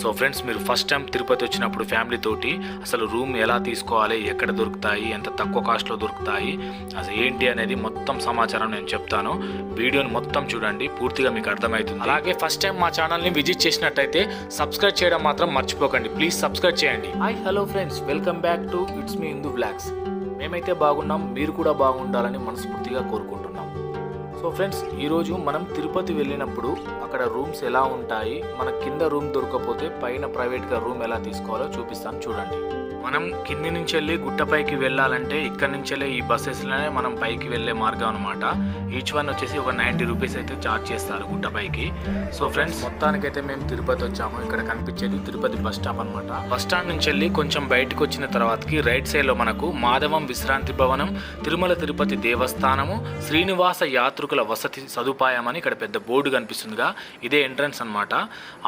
So friends, మీరు first time Tirupati వచ్చినప్పుడు family తోటి అసలు రూమ్ ఎలా తీసుకోవాలి, ఎక్కడ దొరుకుతాయి, ఎంత తక్కువ కాస్ట్లో దొరుకుతాయి, అసలు ఏంటి అనేది మొత్తం సమాచారం నేను చెప్తాను. వీడియోని మొత్తం చూడండి, పూర్తిగా మీకు అర్థమవుతుంది. అలాగే ఫస్ట్ టైం మా ఛానల్ని విజిట్ చేసినట్టయితే సబ్స్క్రైబ్ చేయడం మాత్రం మర్చిపోకండి. ప్లీజ్ సబ్స్క్రైబ్ చేయండి. Hi, hello friends, welcome back to it's me Hindu blogs. మేమైతే బాగున్నాం, మీరు కూడా బాగుండాలని మనస్ఫూర్తిగా కోరుకుంటున్నాం. సో ఫ్రెండ్స్, ఈరోజు మనం తిరుపతి వెళ్ళినప్పుడు అక్కడ రూమ్స్ ఎలా ఉంటాయి, మన కింద రూమ్ దొరకకపోతే పైన ప్రైవేట్గా రూమ్ ఎలా తీసుకోవాలో చూపిస్తాను చూడండి. మనం కింది నుంచి వెళ్ళి గుట్టపైకి వెళ్ళాలంటే ఇక్కడ నుంచి వెళ్ళి ఈ బస్సెస్లోనే మనం పైకి వెళ్ళే మార్గం అనమాట. ఈచ్ వన్ వచ్చేసి ఒక 90 రూపీస్ అయితే ఛార్జ్ చేస్తారు గుట్టపైకి. సో ఫ్రెండ్స్, మొత్తానికైతే మేము తిరుపతి వచ్చాము. ఇక్కడ కనిపించేది తిరుపతి బస్ స్టాప్ అనమాట. బస్ స్టాండ్ నుంచి వెళ్ళి కొంచెం బయటకు వచ్చిన తర్వాతకి రైట్ సైడ్లో మనకు మాధవం విశ్రాంతి భవనం, తిరుమల తిరుపతి దేవస్థానము, శ్రీనివాస యాత్రికుల వసతి సదుపాయం అని ఇక్కడ పెద్ద బోర్డు కనిపిస్తుందిగా, ఇదే ఎంట్రన్స్ అనమాట.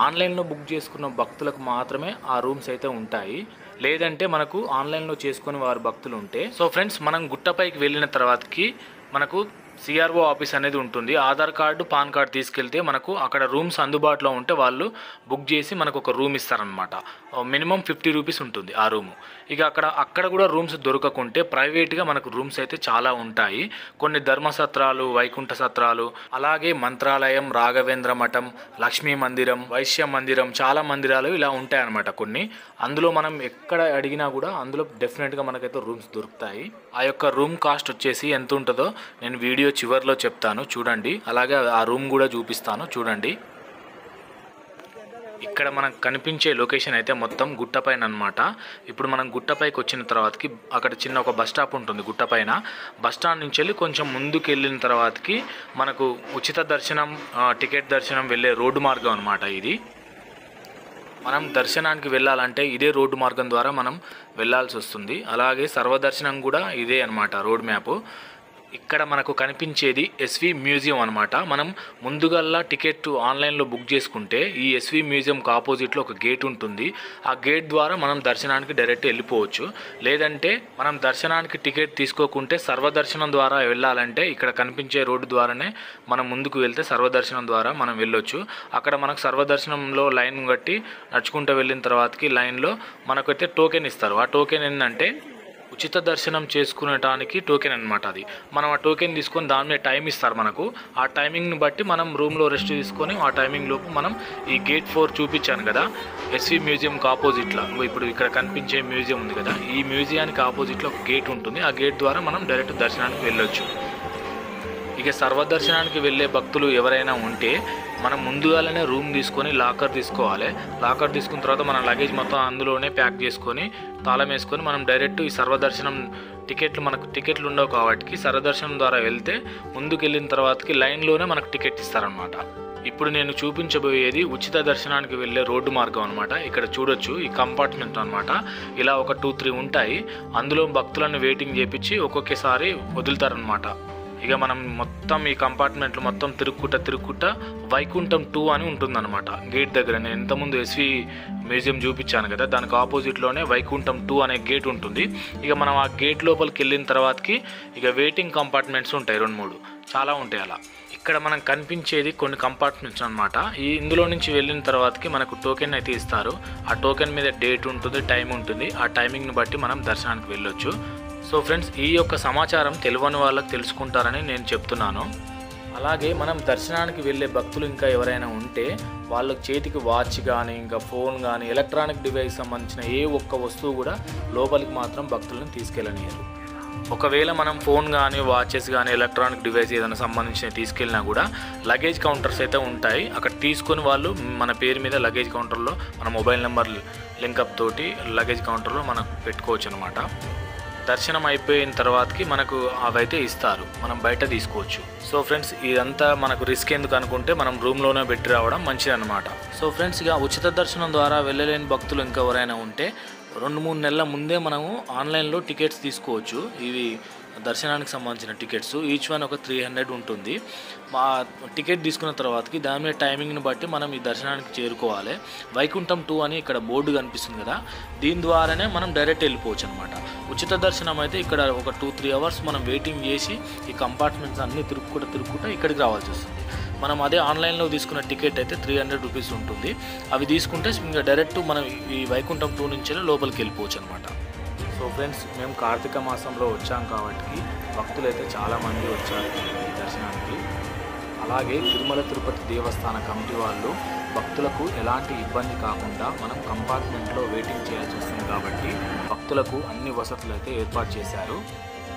ఆన్లైన్లో బుక్ చేసుకున్న భక్తులకు మాత్రమే ఆ రూమ్స్ అయితే ఉంటాయి, లేదంటే మనకు ఆన్లైన్లో చేసుకుని వారు భక్తులు ఉంటే. సో ఫ్రెండ్స్, మనం గుట్టపైకి వెళ్ళిన తర్వాతకి మనకు సిఆర్ఓ ఆఫీస్ అనేది ఉంటుంది. ఆధార్ కార్డు, పాన్ కార్డు తీసుకెళ్తే మనకు అక్కడ రూమ్స్ అందుబాటులో ఉంటే వాళ్ళు బుక్ చేసి మనకు ఒక రూమ్ ఇస్తారనమాట. మినిమం 50 రూపీస్ ఉంటుంది ఆ రూము. ఇక అక్కడ కూడా రూమ్స్ దొరకకుంటే ప్రైవేట్గా మనకు రూమ్స్ అయితే చాలా ఉంటాయి. కొన్ని ధర్మసత్రాలు, వైకుంఠ సత్రాలు, అలాగే మంత్రాలయం, రాఘవేంద్ర మఠం, లక్ష్మీ మందిరం, వైశ్య మందిరం, చాలా మందిరాలు ఇలా ఉంటాయి అన్నమాట కొన్ని. అందులో మనం ఎక్కడ అడిగినా కూడా అందులో డెఫినెట్గా మనకైతే రూమ్స్ దొరుకుతాయి. ఆ యొక్క రూమ్ కాస్ట్ వచ్చేసి ఎంత ఉంటుందో నేను వీడియో చివర్లో చెప్తాను చూడండి. అలాగే ఆ రూమ్ కూడా చూపిస్తాను చూడండి. ఇక్కడ మనకు కనిపించే లొకేషన్ అయితే మొత్తం గుట్టపైన అనమాట. ఇప్పుడు మనం గుట్టపైకి వచ్చిన తర్వాతకి అక్కడ చిన్న ఒక బస్ స్టాప్ ఉంటుంది గుట్టపైన. బస్ స్టాండ్ నుంచి వెళ్ళి కొంచెం ముందుకు వెళ్ళిన తర్వాతకి మనకు ఉచిత దర్శనం, టికెట్ దర్శనం వెళ్ళే రోడ్డు మార్గం అనమాట ఇది. మనం దర్శనానికి వెళ్ళాలంటే ఇదే రోడ్డు మార్గం ద్వారా మనం వెళ్ళాల్సి వస్తుంది. అలాగే సర్వదర్శనం కూడా ఇదే అనమాట రోడ్ మ్యాప్. ఇక్కడ మనకు కనిపించేది ఎస్వి మ్యూజియం అనమాట. మనం ముందుగల్లా టికెట్ ఆన్లైన్లో బుక్ చేసుకుంటే ఈ ఎస్వి మ్యూజియంకి ఆపోజిట్లో ఒక గేట్ ఉంటుంది. ఆ గేట్ ద్వారా మనం దర్శనానికి డైరెక్ట్ వెళ్ళిపోవచ్చు. లేదంటే మనం దర్శనానికి టికెట్ తీసుకోకుంటే సర్వదర్శనం ద్వారా వెళ్ళాలంటే ఇక్కడ కనిపించే రోడ్డు ద్వారానే మనం ముందుకు వెళ్తే సర్వదర్శనం ద్వారా మనం వెళ్ళొచ్చు. అక్కడ మనకు సర్వదర్శనంలో లైన్ కట్టి నడుచుకుంటూ వెళ్ళిన తర్వాతకి లైన్లో మనకైతే టోకెన్ ఇస్తారు. ఆ టోకెన్ ఏంటంటే ఉచిత దర్శనం చేసుకునేటానికి టోకెన్ అనమాట. అది మనం ఆ టోకెన్ తీసుకొని దాని మీద టైం ఇస్తారు మనకు. ఆ టైమింగ్ని బట్టి మనం రూమ్లో రెస్ట్ తీసుకొని ఆ టైమింగ్ లోపు మనం ఈ గేట్ 4 చూపించాను కదా, ఎస్వి మ్యూజియంకి ఆపోజిట్లో ఇప్పుడు ఇక్కడ కనిపించే మ్యూజియం ఉంది కదా, ఈ మ్యూజియానికి ఆపోజిట్లో ఒక గేట్ ఉంటుంది. ఆ గేట్ ద్వారా మనం డైరెక్ట్ దర్శనానికి వెళ్ళొచ్చు. ఇక సర్వదర్శనానికి వెళ్ళే భక్తులు ఎవరైనా ఉంటే మనం ముందుగానే రూమ్ తీసుకొని లాకర్ తీసుకోవాలి. లాకర్ తీసుకున్న తర్వాత మన లగేజ్ మొత్తం అందులోనే ప్యాక్ చేసుకొని తాళం వేసుకొని మనం డైరెక్ట్ ఈ సర్వదర్శనం మనకు టికెట్లు ఉండవు కాబట్టి సర్వదర్శనం ద్వారా వెళ్తే ముందుకు వెళ్ళిన తర్వాతకి లైన్లోనే మనకు టికెట్ ఇస్తారనమాట. ఇప్పుడు నేను చూపించబోయేది ఉచిత దర్శనానికి వెళ్ళే రోడ్డు మార్గం అనమాట. ఇక్కడ చూడొచ్చు ఈ కంపార్ట్మెంట్ అనమాట. ఇలా ఒక 2-3 ఉంటాయి. అందులో భక్తులను వెయిటింగ్ చేపించి ఒక్కొక్కసారి వదులుతారనమాట. ఇక మనం మొత్తం ఈ కంపార్ట్మెంట్లు మొత్తం తిరుక్కుంటా వైకుంఠం 2 అని ఉంటుందన్నమాట గేట్ దగ్గర. నేను ఇంతకుముందు ఎస్వి మ్యూజియం చూపించాను కదా, దానికి ఆపోజిట్లోనే వైకుంఠం 2 అనే గేట్ ఉంటుంది. ఇక మనం ఆ గేట్ లోపలికి వెళ్ళిన తర్వాతకి ఇక వెయిటింగ్ కంపార్ట్మెంట్స్ ఉంటాయి 2-3 చాలా ఉంటాయి అలా. ఇక్కడ మనం కనిపించేది కొన్ని కంపార్ట్మెంట్స్ అనమాట. ఇందులో నుంచి వెళ్ళిన తర్వాతకి మనకు టోకెన్ అయితే ఇస్తారు. ఆ టోకెన్ మీద డేట్ ఉంటుంది, టైం ఉంటుంది. ఆ టైమింగ్ని బట్టి మనం దర్శనానికి వెళ్ళొచ్చు. సో ఫ్రెండ్స్, ఈ యొక్క సమాచారం తెలియని వాళ్ళకి తెలుసుకుంటారని నేను చెప్తున్నాను. అలాగే మనం దర్శనానికి వెళ్ళే భక్తులు ఇంకా ఎవరైనా ఉంటే వాళ్ళకి చేతికి వాచ్ కానీ ఇంకా ఫోన్ కానీ ఎలక్ట్రానిక్ డివైస్ సంబంధించిన ఏ ఒక్క వస్తువు కూడా లోపలికి మాత్రం భక్తులను తీసుకెళ్ళనియరు. ఒకవేళ మనం ఫోన్ కానీ వాచెస్ కానీ ఎలక్ట్రానిక్ డివైస్ ఏదైనా సంబంధించిన తీసుకెళ్ళినా కూడా లగేజ్ కౌంటర్స్ అయితే ఉంటాయి. అక్కడ తీసుకొని వాళ్ళు మన పేరు మీద లగేజ్ కౌంటర్లో మన మొబైల్ నెంబర్ లింకప్ తోటి లగేజ్ కౌంటర్లో మనం పెట్టుకోవచ్చు అనమాట. దర్శనం అయిపోయిన తర్వాతకి మనకు అవైతే ఇస్తారు, మనం బయట తీసుకోవచ్చు. సో ఫ్రెండ్స్, ఇదంతా మనకు రిస్క్ ఎందుకు అనుకుంటే మనం రూమ్లోనే పెట్టి రావడం మంచిది అనమాట. సో ఫ్రెండ్స్, ఇక ఉచిత దర్శనం ద్వారా వెళ్ళలేని భక్తులు ఇంకా ఎవరైనా ఉంటే 2-3 నెలల ముందే మనము ఆన్లైన్లో టికెట్స్ తీసుకోవచ్చు. ఇవి దర్శనానికి సంబంధించిన టికెట్స్ ఈచ్ వన్ ఒక 300 ఉంటుంది. మా టికెట్ తీసుకున్న తర్వాతకి దాని మీద టైమింగ్ని బట్టి మనం ఈ దర్శనానికి చేరుకోవాలి. వైకుంఠం 2 అని ఇక్కడ బోర్డు కనిపిస్తుంది కదా, దీని ద్వారానే మనం డైరెక్ట్ వెళ్ళిపోవచ్చు అనమాట. ఉచిత దర్శనం అయితే ఇక్కడ ఒక 2-3 అవర్స్ మనం వెయిటింగ్ చేసి ఈ కంపార్ట్మెంట్స్ అన్నీ తిరుక్కుంటూ ఇక్కడికి రావాల్సి వస్తుంది. మనం అదే ఆన్లైన్లో తీసుకున్న టికెట్ అయితే 300 రూపీస్ ఉంటుంది. అవి తీసుకుంటే ఇంకా డైరెక్ట్ మనం ఈ వైకుంఠం 2 నుంచి లోపలికి వెళ్ళిపోవచ్చు అనమాట. సో ఫ్రెండ్స్, మేము కార్తీక మాసంలో వచ్చాం కాబట్టి భక్తులు అయితే చాలామంది వచ్చారు ఈ దర్శనానికి. అలాగే తిరుమల తిరుపతి దేవస్థాన కమిటీ వాళ్ళు భక్తులకు ఎలాంటి ఇబ్బంది కాకుండా మనం కంపార్ట్మెంట్లో వెయిటింగ్ చేయాల్సి వస్తుంది కాబట్టి భక్తులకు అన్ని వసతులు అయితే ఏర్పాటు చేశారు.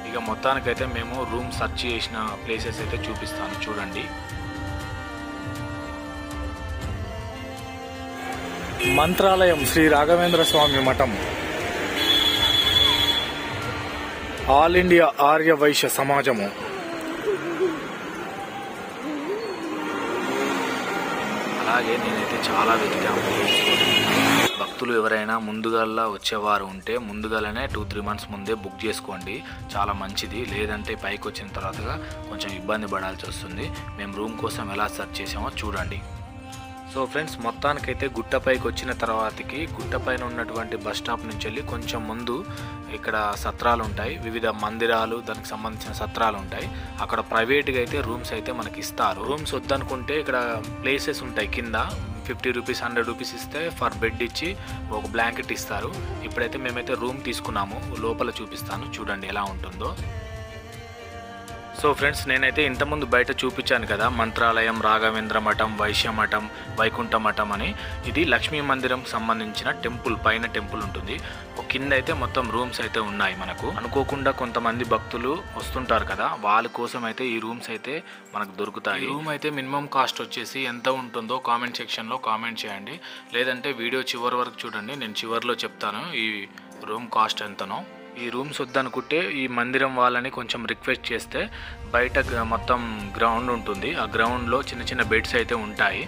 ఇక మొత్తానికైతే మేము రూమ్ సెర్చ్ చేసిన ప్లేసెస్ అయితే చూపిస్తాను చూడండి. మంత్రాలయం శ్రీ రాఘవేంద్ర స్వామి మఠం, ఆల్ ఇండియా ఆర్య వైశ్య సమాజము. అలాగే నేనైతే చాలా వెతికాము. భక్తులు ఎవరైనా ముందుగాలా వచ్చేవారు ఉంటే ముందుగానే 2-3 మంత్స్ ముందే బుక్ చేసుకోండి, చాలా మంచిది. లేదంటే పైకి వచ్చిన తర్వాతగా కొంచెం ఇబ్బంది పడాల్సి వస్తుంది. మేము రూమ్ కోసం ఎలా సెర్చ్ చేసామో చూడండి. సో ఫ్రెండ్స్, మొత్తానికైతే గుట్టపైకి వచ్చిన తర్వాతకి గుట్టపైన ఉన్నటువంటి బస్ స్టాప్ నుంచి వెళ్ళి కొంచెం ముందు ఇక్కడ సత్రాలు ఉంటాయి, వివిధ మందిరాలు దానికి సంబంధించిన సత్రాలు ఉంటాయి. అక్కడ ప్రైవేట్గా అయితే రూమ్స్ అయితే మనకి ఇస్తారు. రూమ్స్ వద్దనుకుంటే ఇక్కడ ప్లేసెస్ ఉంటాయి కింద 50 రూపీస్ 100 రూపీస్ ఇస్తే ఫర్ బెడ్ ఇచ్చి ఒక బ్లాంకెట్ ఇస్తారు. ఇప్పుడైతే మేమైతే రూమ్ తీసుకున్నాము, లోపల చూపిస్తాను చూడండి ఎలా ఉంటుందో. సో ఫ్రెండ్స్, నేనైతే ఇంతకుముందు బయట చూపించాను కదా మంత్రాలయం, రాఘవేంద్ర మఠం, వైశ్య మఠం, వైకుంఠ మఠం అని. ఇది లక్ష్మీ మందిరం సంబంధించిన టెంపుల్, పైన టెంపుల్ ఉంటుంది. ఒక కింద అయితే మొత్తం రూమ్స్ అయితే ఉన్నాయి మనకు. అనుకోకుండా కొంతమంది భక్తులు వస్తుంటారు కదా, వాళ్ళ కోసం అయితే ఈ రూమ్స్ అయితే మనకు దొరుకుతాయి. రూమ్ అయితే మినిమం కాస్ట్ వచ్చేసి ఎంత ఉంటుందో కామెంట్ సెక్షన్లో కామెంట్ చేయండి, లేదంటే వీడియో చివరి వరకు చూడండి, నేను చివరిలో చెప్తాను ఈ రూమ్ కాస్ట్ ఎంతనో. ఈ రూమ్స్ వద్దనుకుంటే ఈ మందిరం వాళ్ళని కొంచెం రిక్వెస్ట్ చేస్తే బయట మొత్తం గ్రౌండ్ ఉంటుంది, ఆ గ్రౌండ్లో చిన్న చిన్న బెడ్స్ అయితే ఉంటాయి.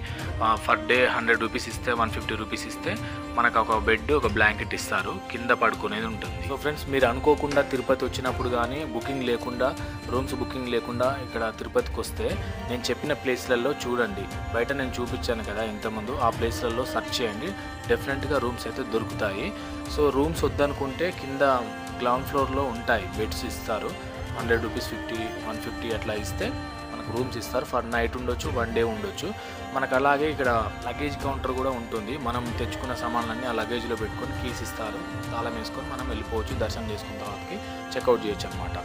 ఫర్ డే 100 రూపీస్ ఇస్తే 150 రూపీస్ ఇస్తే మనకు ఒక బెడ్ ఒక బ్లాంకెట్ ఇస్తారు, కింద పడుకునేది ఉంటుంది. సో ఫ్రెండ్స్, మీరు అనుకోకుండా తిరుపతి వచ్చినప్పుడు కానీ బుకింగ్ లేకుండా, రూమ్స్ బుకింగ్ లేకుండా ఇక్కడ తిరుపతికి వస్తే నేను చెప్పిన ప్లేస్లలో చూడండి, బయట నేను చూపించాను కదా ఇంతకుముందు, ఆ ప్లేస్లలో సెర్చ్ చేయండి, డెఫినెట్గా రూమ్స్ అయితే దొరుకుతాయి. సో రూమ్స్ వద్దనుకుంటే కింద గ్రౌండ్ ఫ్లోర్లో ఉంటాయి, బెడ్స్ ఇస్తారు. 100 రూపీస్ 150 అట్లా ఇస్తే మనకు రూమ్స్ ఇస్తారు. ఫర్ నైట్ ఉండొచ్చు, 1 డే ఉండొచ్చు. మనకు అలాగే ఇక్కడ లగేజ్ కౌంటర్ కూడా ఉంటుంది. మనం తెచ్చుకున్న సామాన్లన్నీ ఆ లగేజ్లో పెట్టుకొని కీస్ ఇస్తారు, తాళం వేసుకొని మనం వెళ్ళిపోవచ్చు. దర్శనం చేసుకున్న తర్వాతకి చెక్అవుట్ చేయొచ్చు అనమాట.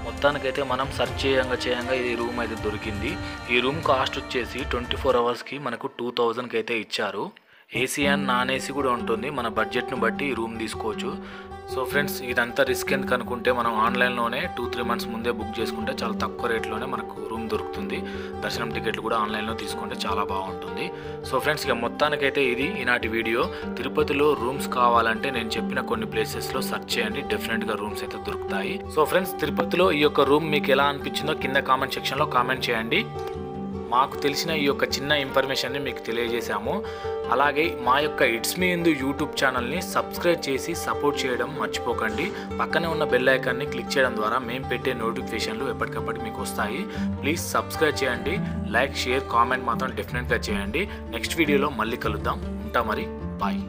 మొత్తానికైతే మనం సెర్చ్ చేయంగా ఈ రూమ్ అయితే దొరికింది. ఈ రూమ్ కాస్ట్ వచ్చేసి 24 అవర్స్కి మనకు 2000కి అయితే ఇచ్చారు. ఏసీ అండ్ నాన్ ఏసీ కూడా ఉంటుంది, మన బడ్జెట్ను బట్టి ఈ రూమ్ తీసుకోవచ్చు. సో ఫ్రెండ్స్, ఇదంతా రిస్క్ ఎందుకు అనుకుంటే మనం ఆన్లైన్లోనే 2-3 మంత్స్ ముందే బుక్ చేసుకుంటే చాలా తక్కువ రేట్లోనే మనకు రూమ్ దొరుకుతుంది. దర్శనం టికెట్లు కూడా ఆన్లైన్లో తీసుకుంటే చాలా బాగుంటుంది. సో ఫ్రెండ్స్, ఇక మొత్తానికైతే ఇది ఈనాటి వీడియో. తిరుపతిలో రూమ్స్ కావాలంటే నేను చెప్పిన కొన్ని ప్లేసెస్లో సెర్చ్ చేయండి, డెఫినెట్గా రూమ్స్ అయితే దొరుకుతాయి. సో ఫ్రెండ్స్, తిరుపతిలో ఈ యొక్క రూమ్ మీకు ఎలా అనిపించిందో కింద కామెంట్ సెక్షన్లో కామెంట్ చేయండి. మాకు తెలిసిన ఈ యొక్క చిన్న ఇన్ఫర్మేషన్ని మీకు తెలియజేశాము. అలాగే మా యొక్క ఇట్స్ మీ హిందూ యూట్యూబ్ ఛానల్ని సబ్స్క్రైబ్ చేసి సపోర్ట్ చేయడం మర్చిపోకండి. పక్కనే ఉన్న బెల్ ఐకాన్ని క్లిక్ చేయడం ద్వారా మేము పెట్టే నోటిఫికేషన్లు ఎప్పటికప్పుడు మీకు వస్తాయి. ప్లీజ్ సబ్స్క్రైబ్ చేయండి, లైక్, షేర్, కామెంట్ మాత్రం డెఫినెట్గా చేయండి. నెక్స్ట్ వీడియోలో మళ్ళీ కలుద్దాం. ఉంటా మరి, బాయ్.